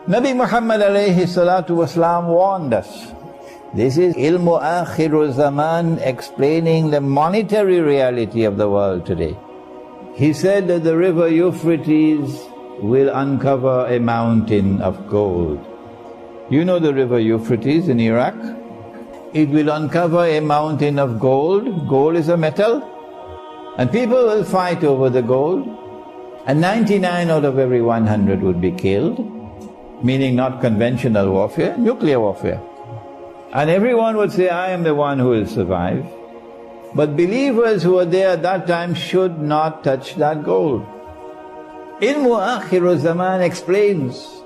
Nabi Muhammad alayhi salatu wasalam warned us. This is ilmu akhiru zaman, explaining the monetary reality of the world today. He said that the river Euphrates will uncover a mountain of gold. You know the river Euphrates in Iraq? It will uncover a mountain of gold. Gold is a metal. And people will fight over the gold. And 99 out of every 100 would be killed. Meaning not conventional warfare, nuclear warfare. And everyone would say, I am the one who will survive. But believers who were there at that time should not touch that gold. Ilmu Akhiru Zaman explains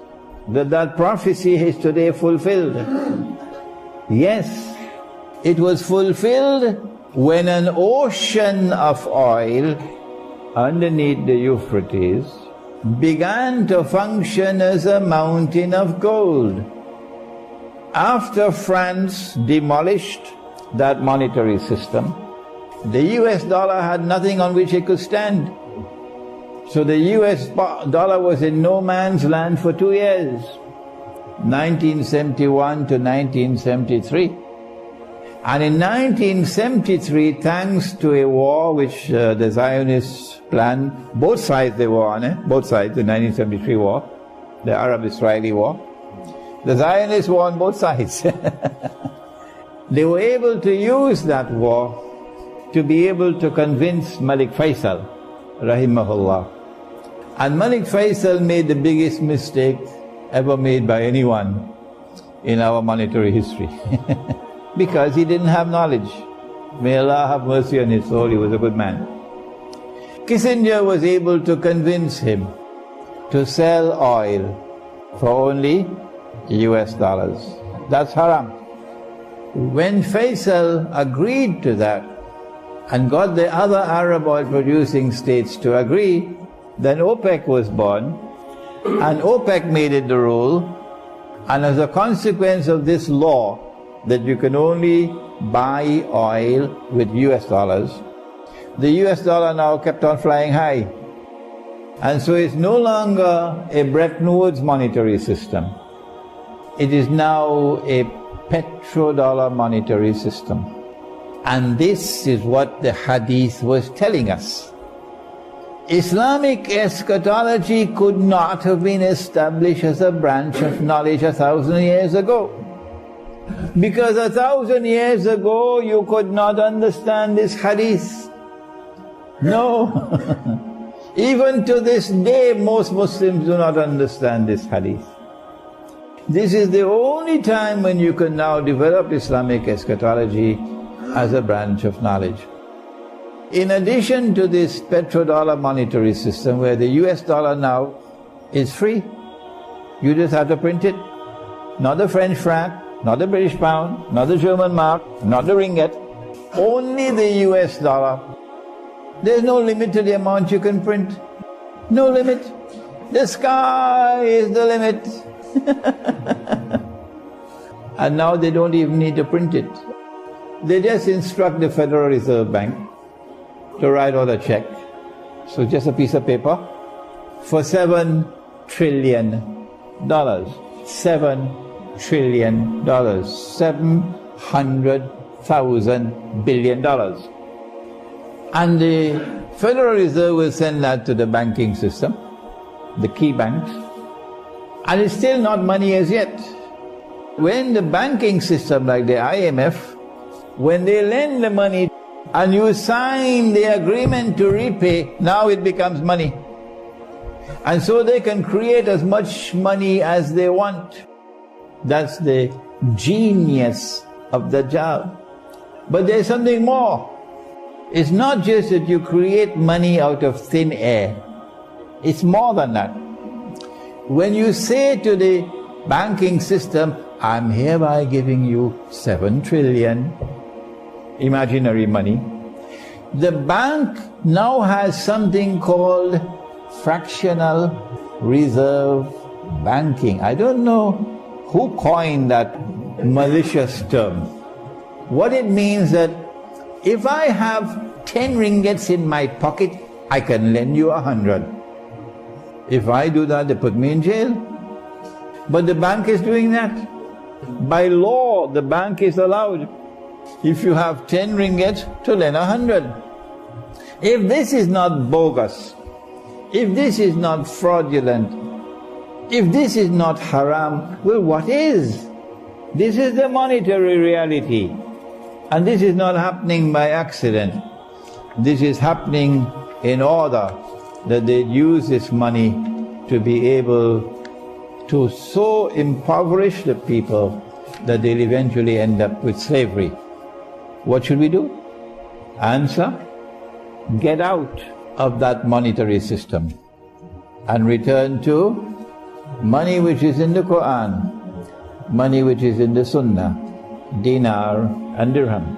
that that prophecy is today fulfilled. Yes, it was fulfilled when an ocean of oil underneath the Euphrates began to function as a mountain of gold. After France demolished that monetary system, the US dollar had nothing on which it could stand. So the US dollar was in no man's land for 2 years, 1971 to 1973. And in 1973, thanks to a war which the Zionists planned, both sides they were on, both sides, the 1973 war, the Arab-Israeli war, the Zionists were on both sides. They were able to use that war to be able to convince Malik Faisal, rahimahullah. And Malik Faisal made the biggest mistake ever made by anyone in our monetary history. Because he didn't have knowledge. May Allah have mercy on his soul, he was a good man. Kissinger was able to convince him to sell oil for only US dollars. That's haram. When Faisal agreed to that and got the other Arab oil producing states to agree, then OPEC was born, and OPEC made it the rule, and as a consequence of this law that you can only buy oil with US dollars, the US dollar now kept on flying high. And so it's no longer a Bretton Woods monetary system. It is now a petrodollar monetary system. And this is what the hadith was telling us. Islamic eschatology could not have been established as a branch of knowledge 1,000 years ago. Because 1,000 years ago you could not understand this hadith. No. Even to this day most Muslims do not understand this hadith. This is the only time when you can now develop Islamic eschatology as a branch of knowledge. In addition to this petrodollar monetary system where the US dollar now is free, you just have to print it. Not the French franc, not the British pound, not the German mark, not the ringgit, only the US dollar. There's no limit to the amount you can print. No limit. The sky is the limit. And now they don't even need to print it. They just instruct the Federal Reserve Bank to write out a check. So just a piece of paper for $7 trillion. $7 trillion. 700,000 billion dollars. And the Federal Reserve will send that to the banking system, the key banks, and it's still not money as yet. When the banking system like the IMF, when they lend the money and you sign the agreement to repay, now it becomes money. And so they can create as much money as they want. That's the genius of Dajjal. But there's something more. It's not just that you create money out of thin air. It's more than that. When you say to the banking system, I'm hereby giving you 7 trillion imaginary money, the bank now has something called fractional reserve banking. I don't know who coined that malicious term. What it means that if I have 10 ringgits in my pocket, I can lend you 100. If I do that, they put me in jail. But the bank is doing that. By law, the bank is allowed, if you have 10 ringgit, to lend 100. If this is not bogus, if this is not fraudulent, if this is not haram, well, what is? This is the monetary reality. And this is not happening by accident. This is happening in order that they use this money to be able to so impoverish the people that they'll eventually end up with slavery. What should we do? Answer: get out of that monetary system and return to money which is in the Qur'an, money which is in the Sunnah, dinar and dirham.